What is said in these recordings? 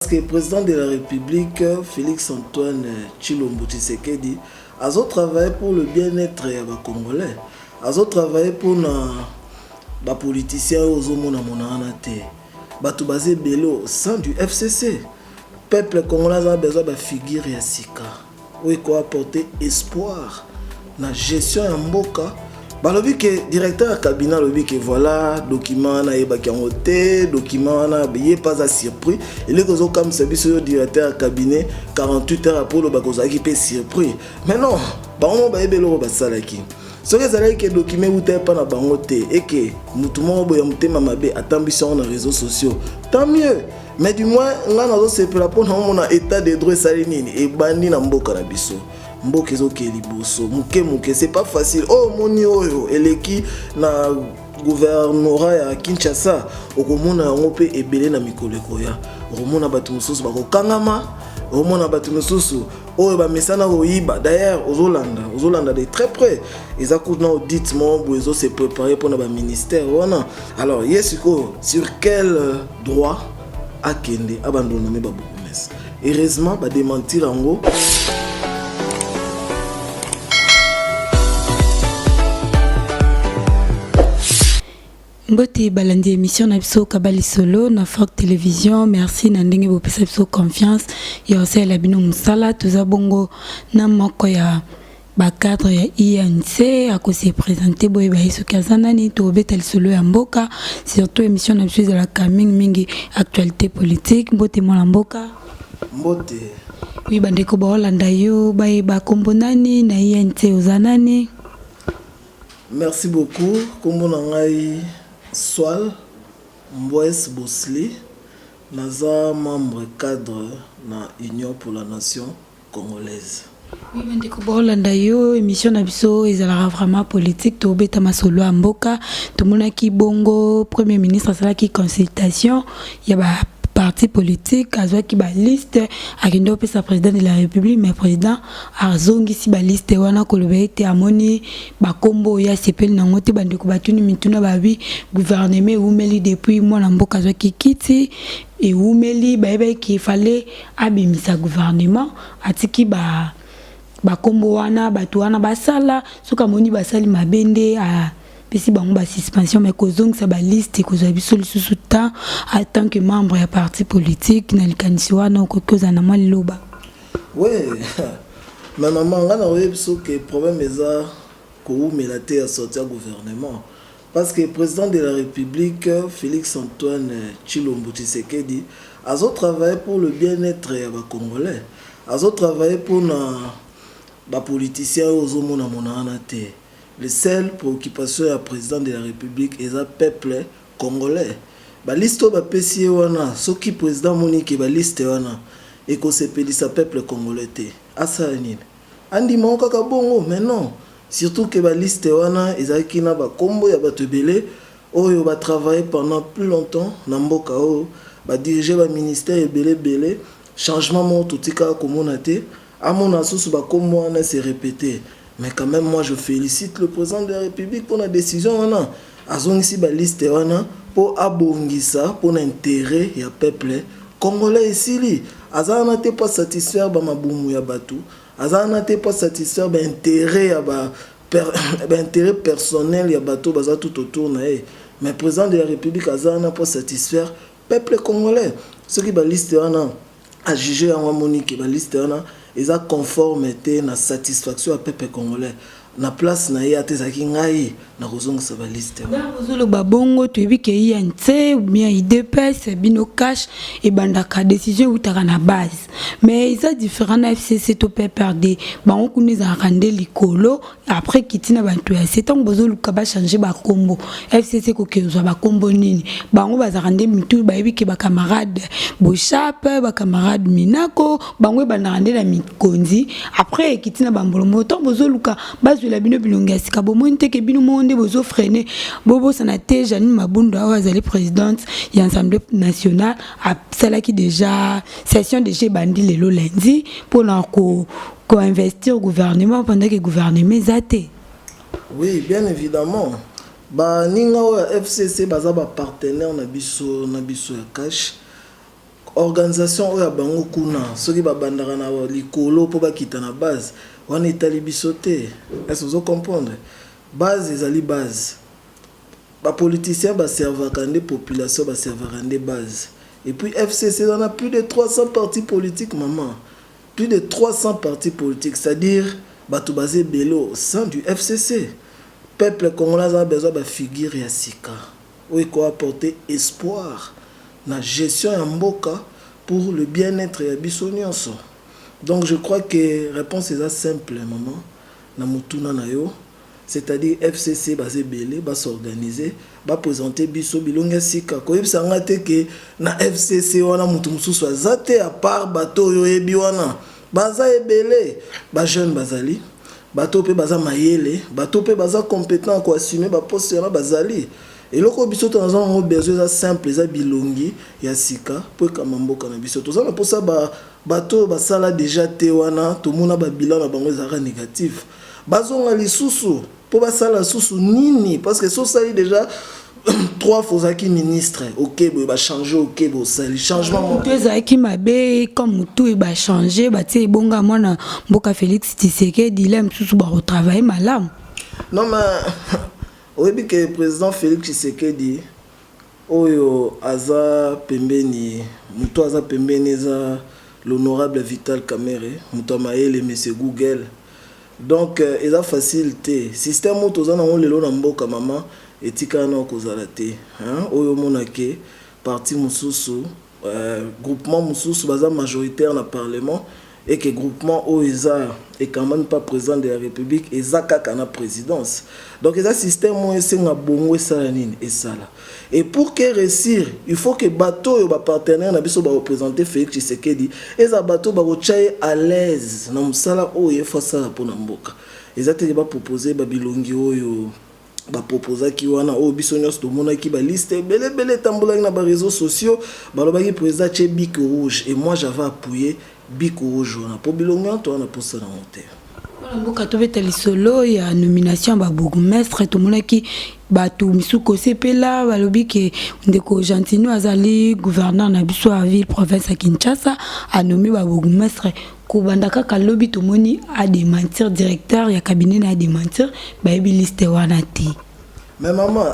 Parce que le président de la République, Félix Antoine Tshilombo Tshisekedi, a travaillé pour le bien-être des Congolais. A travaillé pour les politiciens aux hommes qui basé au sein du FCC. Le peuple congolais a besoin de figure et sika. Où il faut apporter espoir dans la gestion de Mboka. Balobi que directeur du cabinet lobi que voilà document na yeba ki ngote document na biye pas à surpris et les causes comme service directeur du cabinet 48 heures après le bakoza qui peut surpris mais non ba on ba yebelo ba salaki ce que ça que document ou pas na bangote et que mutu mo boya mutema mabe atambison na réseaux sociaux tant mieux mais du moins nga na zo se pour na mon état de droit salinini et bandi na mboka na biso. Mboka ezokeli boso muke c'est pas facile oh moni oyo eleki na gouvernorat ya Kinshasa okomona yango pe ebele na mikoleko ya okomona bato mosusu bakokangama okomona bato mosusu oyo bamesana koyiba d'ailleurs ozolanda de très près eza kuna audit mo ezo se préparer pour na ba ministère wana alors yesiko sur quel droit akende abandonner ba bokomesa heureusement ba démentir yango. Mbote balandi émission na biso kabali solo na Folk Télévision. Merci na ndenge bo pesa biso confiance ya osela bino musala toza bongo na moko ya ba cadre ya INC ako se présenter boye ba yesu kazana ni to betel solo ya mboka surtout émission na biso de la coming mingi actualité politique mbote mo la mboka mbote oui bandeko ba Holanda yo ba kombo nani na INC ozanani. Merci beaucoup kombo na ngai Swal Mboues Bosli, naza membre cadre na Union pour la Nation congolaise. Oui, bandeko Holanda yo émission na biso ezala vraiment politique to beta masolo ya mboka to mona ki bongo premier ministre sala ki consultation ya ba parti politique azwa ki ba liste akendo pesa président de la république mais président azongi si ba liste wana ko lobete amoni ba kombo ya sepel na ngote bandeko batuni mituna babi gouvernement umeli depuis mwana mboka azwa ki kiti et umeli ba ebe ki fallait abimisa gouvernement atiki ba kombo wana batu wana basala soka moni basali mabende a pesi bango ba suspension mais kozong sa ba liste kozwa biso lisusu temps en tant que membre ya parti politique na likanisi wana okokoza na mali loba. Ouais. Mais maman nga na oyebiso que problème eza ko melate à sortir gouvernement parce que le président de la République Félix Antoine Tshilombo Tshisekedi a travaillé pour le bien-être des Congolais. A travaillé pour les politiciens aux hommes te. La seule préoccupation du président de la République est le peuple congolais. La liste de PCE, ce qui est président Monique, la liste et qu'on s'appelle le peuple congolais. Asanine. Andi manka bongo, mais non. Surtout que la liste est a qui n'a pas combo, il va travailler pendant plus longtemps. Namboka va diriger le ministère et belé. Changement mon tout tika communauté. À mon associé, va combo se répéter. Mais quand même, moi, je félicite le président de la République pour la décision. Azong ici, la liste pour abongisa, pour l'intérêt du peuple congolais ici. Azan n'était pas satisfait de ma boumou ya batou. Azan n'était pas satisfait de l'intérêt personnel ya batou, baza tout autour. Mais le président de la République, Azan n'a pas satisfait le peuple congolais. Ce qui la liste a jugé en Monique, la liste ils ont conformité na satisfaction à peuple congolais na place na ya tezaki ngai na kozonga sa liste na kozolo babongo to ebike INC ou bien IDPS bino cash et bandaka décision utaka na base mais ils ont différent na FCC to PPRD bango kuniza rande likolo après kitina bantu ya c'est tant bozolo ka changer ba kombo FCC ko kezo ba kombo nini bango bazarande mitu ba ebike ba camarade Bochape ba camarade Minako bango banarande na mikonzi après kitina bambolo moto bozolo ka la bino bilonga sika bomonte ke bino monde bozo freiner bobo sanate Janine Mabunda azali présidente ya Assemblée nationale a celle qui déjà session de chez bandi lelo lundi pour ko investir au gouvernement pendant que le gouvernement zate. Oui, bien évidemment. Ba ninga FCC baza ba partenaire na biso ya cash organisation oya bango kuna soki babandaka na likolo po bakita na base wana etali biso te. Est-ce que vous comprenez? Base ezali base. Ba politicien ba servaka nde population ba servaka nde base. Et puis FCC on a plus de 300 partis politiques maman. Plus de 300 partis politiques, c'est-à-dire bato basé bello au sein du FCC. Peuple congolais a besoin de figure ya sika. Où il faut apporter espoir na gestion ya mboka pour le bien-être ya biso nyonso. Donc je crois que réponse est simple maman na mutuna na yo, c'est-à-dire FCC basé belé ba s'organiser ba présenter biso bilonga sika ko yebisa ngate ke na FCC wana mutu mususu azate à part bato yo yebi wana baza ebele ba jeune bazali bato pe baza mayele bato pe baza compétent ko assumer ba poste na bazali. Et loko biso to nazo ngo besoin simple za bilongi ya sika po kamamboka na biso to za na posa ba bato basala déjà te wana to mona ba bilan na bango ezaka négatif bazonga lisusu po basala susu nini parce que so sali déjà 3 fois qui ministre OK ba changer OK bo sali changement deux aki mabe comme tout e ba changer ba tie bonga mona mboka Félix Tshisekedi dilem susu ba retravailler malam. Non mais oui, que le président Félix Tshisekedi, oyo aza pembeni, muto aza pembeni za l'honorable Vital Kamerhe, muto maele monsieur Google. Donc il a facilité. Système muto za na lelo na mboka maman etika na kozala te. Hein, oyo monake parti mususu, groupement mususu baza majoritaire na parlement. Et que le groupement OESA est quand même pas président de la République, et Zaka na présidence. Donc, il y a un système où il y a bon et ça. Et pour que réussir, il faut que les bateaux et les partenaires soient représentés Félix Tshisekedi. Et les bateaux soient à l'aise. Dans le sala où il faut ça pour Namboka. Ils ont proposé Babilongi ba proposa ki wana o bisonyos to mona ki ba liste bele tambola na ba réseaux sociaux ba lobaki président che bic rouge et moi j'avais appuyé bic rouge na po bilonga to na posa na monter mboka to betali solo ya nomination ba bourgmestre to mona ki ba to misuko sepela ba lobi ke ndeko Gentino azali gouverneur na biso à ville province à Kinshasa a nommé ba bourgmestre Koubandaka Kalobi Tomoni a démentir directeur ya cabinet na démentir ba ebi liste wana te. Mais maman,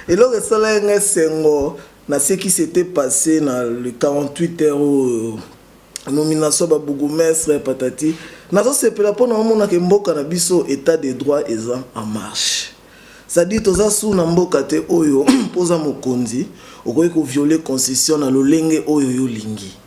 et là que ça là sengo na ce qui s'était passé dans le 48 heures nomination ba bourgmestre patati na so sepela pona mona ke mboka na biso état de droit eza en marche. Ça dit toza sou na mboka te oyo poza mokonzi okoki ko violer constitution na lolenge oyo yo lingi.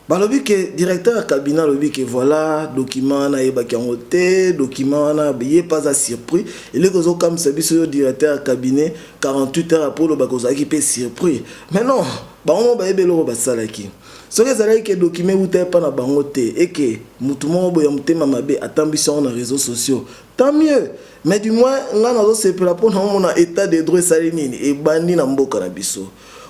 Balobi que directeur du cabinet lobi que voilà document na yeba kangote document na biye pas à surpris et les causes comme service directeur du cabinet 48 heures après le bakoza qui peut surpris mais non ba on ba ebelo ba salaki ce que ça que document ou pas na bangote et que mutu mo boya mutema mabe atambison na réseaux sociaux tant mieux mais du moins nga na zo se pela pour na état de droit salinini et bandi na mboka na biso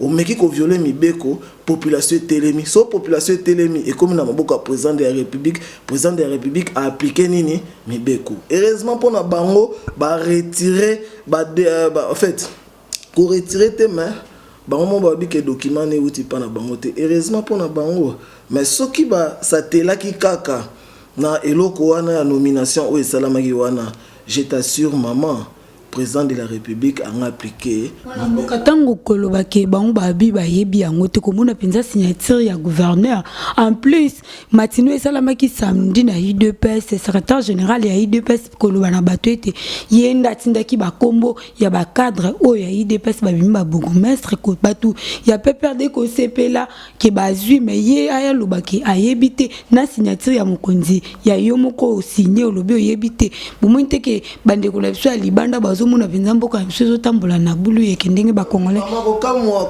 o meki ko violer mibeko population télémi so population télémi et comme na mboka président de la république a appliqué nini mibeko heureusement pour na bango ba retirer en fait ko retirer tes mains bango ba bi ke document ne uti pa na bango te heureusement pour na bango mais soki ba satela ki kaka na eloko wana ya nomination o esalamaki wana je t'assure maman président de la République a appliqué. Katango koloba ke bango babi ba yebi yango te komona penza signature ya gouverneur. En plus, Matino esalamaki samedi na IDPS, secrétaire général ya IDPS koloba na bato ete yenda tindaki ba kombo ya ba cadre o ya IDPS ba bimba bourgmestre ko batu ya PPRD ko sepela ke bazui mais ye aya lobaki ayebite na signature ya mokonzi ya yomoko signé olobi oyebite bomonte ke bande ko la biso ya libanda mona vinzambo ka biso tambola na bulu yeke ndenge ba congolais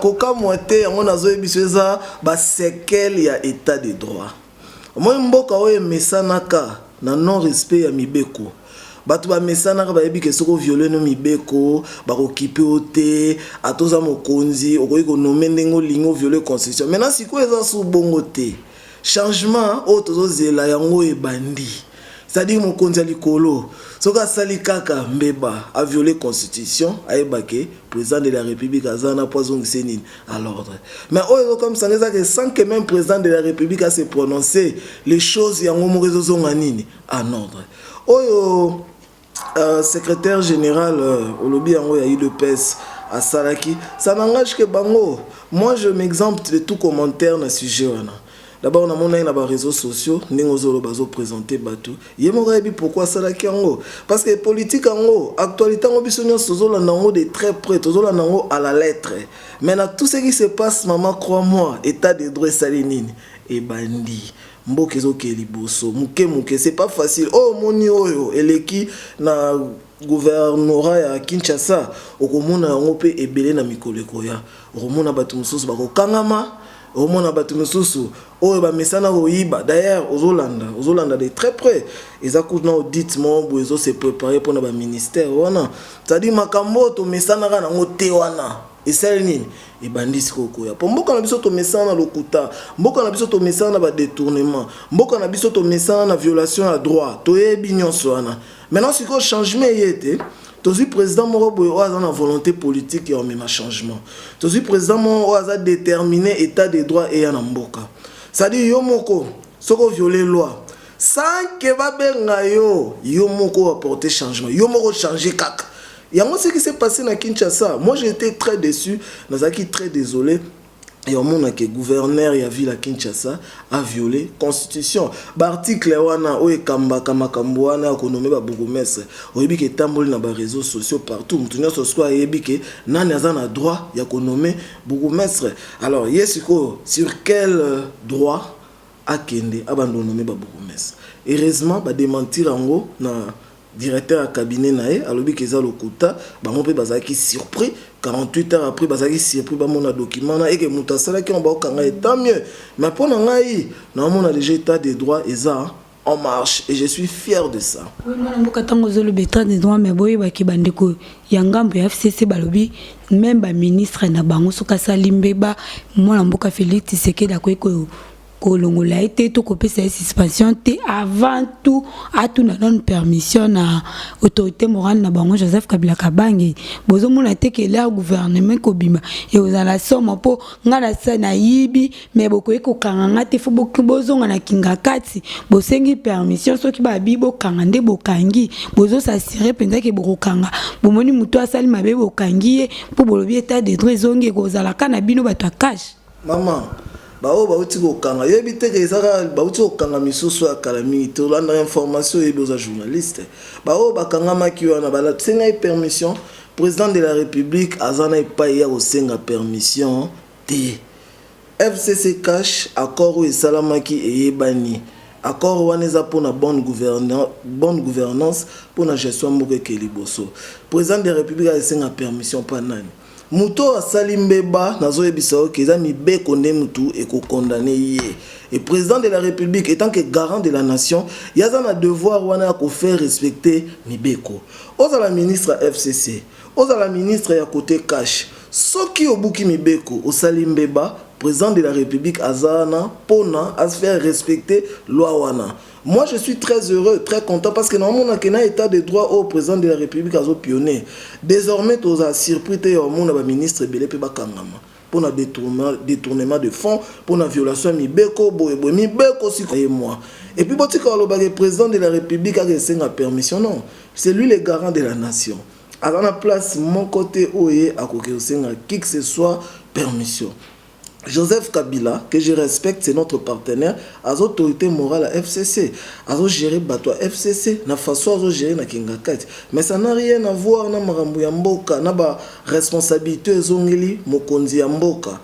kokamwa te yango nazo ebiseza ba sekel ya état de droit moi mboka oyo mesanaka na non respect ya mibeko batu ba mesanaka ba yebi ke soko violer no mibeko ba okipe ote atoza mokonzi okoyi ko nommer ndengo lingo violer constitution maintenant siko eza su bongo te changement o tozo zela yango ebandi c'est-à-dire mokonzi likolo soka sali kaka mbeba a violé constitution aebake président de la république azana poison senine à l'ordre mais oyo comme ça que sans que même président de la république a se prononcer les choses yango morezo zonga nini en ordre oyo secrétaire général olobi yango ya UDPS à Salaki ça n'engage que bango moi je m'exempte de tout commentaire na sujet wana. D'abord, on a mon les réseaux sociaux, nous avons présenté Batou. Pourquoi ça là parce que politique en haut, actualité en haut, nous de très près, nous à la lettre. Maintenant, tout ce qui se passe, maman, crois-moi, état de droit salinine et bandit. Mbokezo keliboso, muke, c'est pas facile. Oh, moni oyo, eleki na gouvernorat ya Kinshasa, okomona yango pe ebele na mikolo koya. Okomona batu mususu bako kangama. Au moins na batu mususu oyo ba mesana oyiba d'ailleurs ozolanda de très près eza kuna auditement bozo se préparer pour na ba ministère wana c'est-à-dire makambo to mesana kana ngote wana esali nini ebandisi kokoya po mboka na biso to mesana lokuta mboka na biso to mesana ba détournement mboka na biso to mesana na violation à droit to yebi nyonso wana maintenant c'est quoi changement yete Tozi président Morobo a une volonté politique et un même changement. Tozi président Morobo a déterminé état de droit et un amboka. Ça dit yomoko, soko violer loi. Sans que va benga yomoko apporter changement. Yomoko changer kak. Il y a ce qui s'est passé dans Kinshasa. Moi j'ai été très déçu, nazaki très désolé. Et au monde que gouverneur ya ville à Kinshasa a violé constitution. L'article wana o ekamba kama kamboana économie ba bourgmestre. Oyebi ke tamboli na ba réseaux sociaux partout. Mutunya sosiko ayebi ke nani azana droit ya économie bourgmestre. Alors yesiko sur quel droit akende abandonner ba bourgmestre. Heureusement ba démentir en na directeur à cabinet nae alobi keza lokuta bango pe bazaki surpris 48 heures après bazaki surpris ba mona document na et que mutasala ki on ba okanga tant mieux mais pour ngai na mona déjà état des droits eza en marche et je suis fier de ça. Oui moi mboka tango zolo état des droits mais boye ba ki bandeko ya ngambo ya FCC balobi même ba ministre na bango soka salimbeba moi mboka Félix Tshisekedi akoyeko kolongola été tout copé cette suspension avant tout à tout donne permission à autorité morale na bango Joseph Kabila Kabange bozo mona te que leur gouvernement kobima et aux la somme po ngala sana yibi mais boko eko kanganga te fo bozo ngana kinga kati bosengi permission soki ba bibo kangande bokangi bozo s'assurer penza ke bokanga bomoni muto asali mabe bokangi pour bolobi état de droit zongi ko zala kana bino bato cash maman bao bauti kokanga yebi te ke ezaka bauti kokanga misusu ya kalami to landa information yebi oza journaliste bao bakanga maki wana bala tsenga permission président de la république azana epai ya kosenga permission te FCC cash accord et salamaki eyebani accord wana eza pona bonne gouvernance pona gestion mboka keliboso président de la république asenga permission pa nani Muto asali mbeba nazo yebisa ke za mibeko nde mutu eko condamné ye et président de la république étant que garant de la nation yaza na devoir wana ko faire respecter mibeko oza la ministre FCC oza la ministre ya côté cash soki obuki mibeko osali mbeba président de la république azana pona à se faire respecter loi wana. Moi, je suis très heureux, très content parce que normalement, on a un état de droit au président de la République à pionnier. Désormais, tu as surpris le ministre Belé Bakangama pour le détournement de fonds, pour la violation de Mibeko, aussi et moi. Et puis, le président de la République a reçu la permission. Non, c'est lui le garant de la nation. À la place, mon côté, à qui que ce soit permission. Joseph Kabila, que je respecte, c'est notre partenaire, à l'autorité morale à FCC, à gérer bateau FCC, na façon à gérer na Kingakat. Mais ça n'a rien à voir na Marambu Yamboka, na ba responsabilité zongeli mokonzi Yamboka.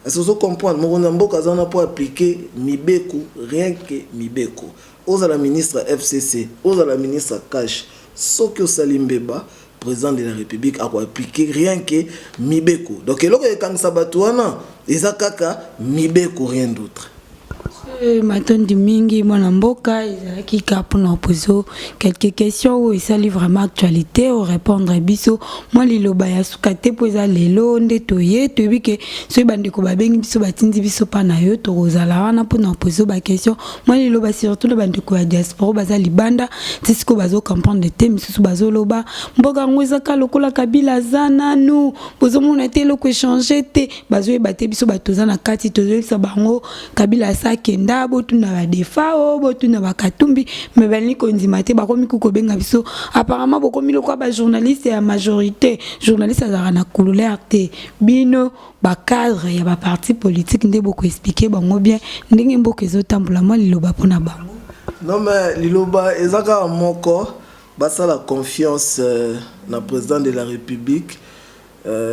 Est-ce que vous comprenez? Mokonzi Yamboka zana pour appliquer Mibeko, rien que Mibeko. Oza la ministre FCC, oza la ministre Cash, Sokyo Salimbeba, président de la République a appliqué rien que Mibeko. Donc, il y a un Sabatouana, il y a Mibeko, rien d'autre. Matondi mingi mwana mboka ezalaki ka mpona poser quelques questions oyo esali vraiment actualité o répondre biso mwa liloba ya suka te mpo eza lelo nde toye toyebi ke soki bandeko babengi biso batindi biso mpa na yo tokozala wana mpona poser baquestion mwa liloba surtout na bandeko ya diaspora baza libanda ti sikoyo bazocomprendre te misusu bazoloba mboka yango ezaka lokola kabila aza nanu bozomona te eloko échange te bazoyeba te biso bato oza na kati tozoyebisa bango kabila asakenda botuna badefa o botuna bakatumbi me balingi kondima te bakomi kukobenga biso apparemment bokomi lokwa bajournaliste ya majorité journaliste azalaka na couleur te bino bacadre ya baparti politique nde bokoexplike bango bien ndenge mboka ezotambola mwa liloba mpona bango. Non mais liloba ezaka moko basala confiance na président de la République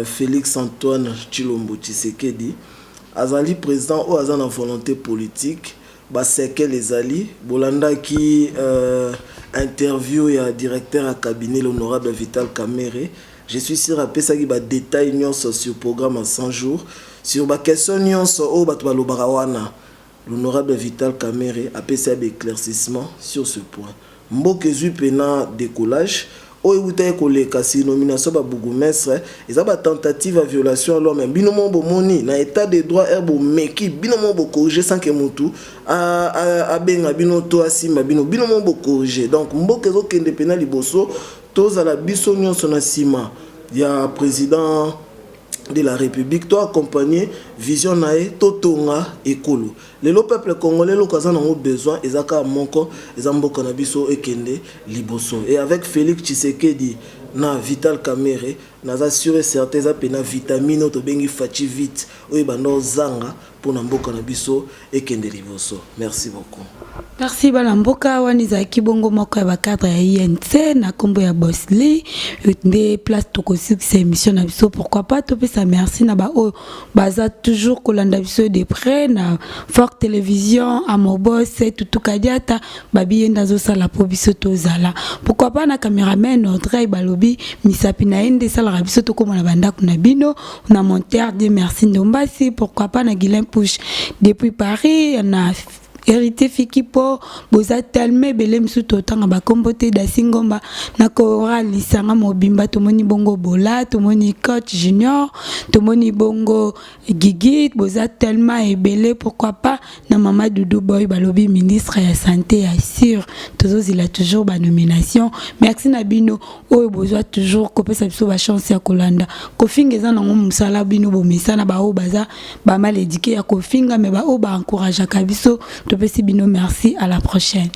Félix Antoine Tshilombo Tshisekedi azali président ou aza na volonté politique baseke les ali bolanda qui interview ya directeur à cabinet l'honorable Vital Kamerhe. Je suis sûr après ça qui va détailler nyonso sur programme en 100 jours sur ba question nyonso o bato balobara wana l'honorable Vital Kamerhe a fait un éclaircissement sur ce point. Mboke zui pena décollage o euta koleka si nomination ba bourgmestre eza ba tentative à violation alors même binomo bomoni na état de droit erbo meki binomo bo corriger sans que mutu a benga binoto asima binomo bo corriger donc mboke zo kende pena liboso toza la biso nyonso na sima ya président de la République to accompagner vision nae totonga ekolo le peuple congolais lo kaza na besoin ezaka moko ezamboka na biso ekende liboso et avec Félix Tshisekedi na Vital Kamerhe naza sûr et certain za pena vitamine to bengi fachi vite oyo bando zanga pour na mboka na biso ekende liboso. Merci beaucoup. Merci bala mboka wani za kibongo moko ya bakadre ya INC na kombo ya Bosli de place toko succès émission na biso pourquoi pas to pesa merci na ba o baza toujours kolanda biso de près na Fork Télévision Amobos tutu kadiata babi yenda zo sala po biso to zala pourquoi pas na cameraman Audrey Balobi misapi na ende sala biso to koma na bandako na bino na monteur de merci ndombasi pourquoi pas na Guilain Push depuis Paris na hérité fikipo boza tellement belé msuto tanga ba kombote da singomba na kora lisanga mobimba tomoni bongo bola tomoni coach junior tomoni bongo gigi boza tellement ebelé pourquoi pas na mama Doudou Boy balobi ministre ya santé assure il a toujours ba nomination merci na bino oyo boza toujours kopesa biso ba chance ya kolanda kofinga za na musala bino bo misana ba o baza ba mal éduqué ya kofinga mais ba o ba encourage ka biso. Merci, à la prochaine.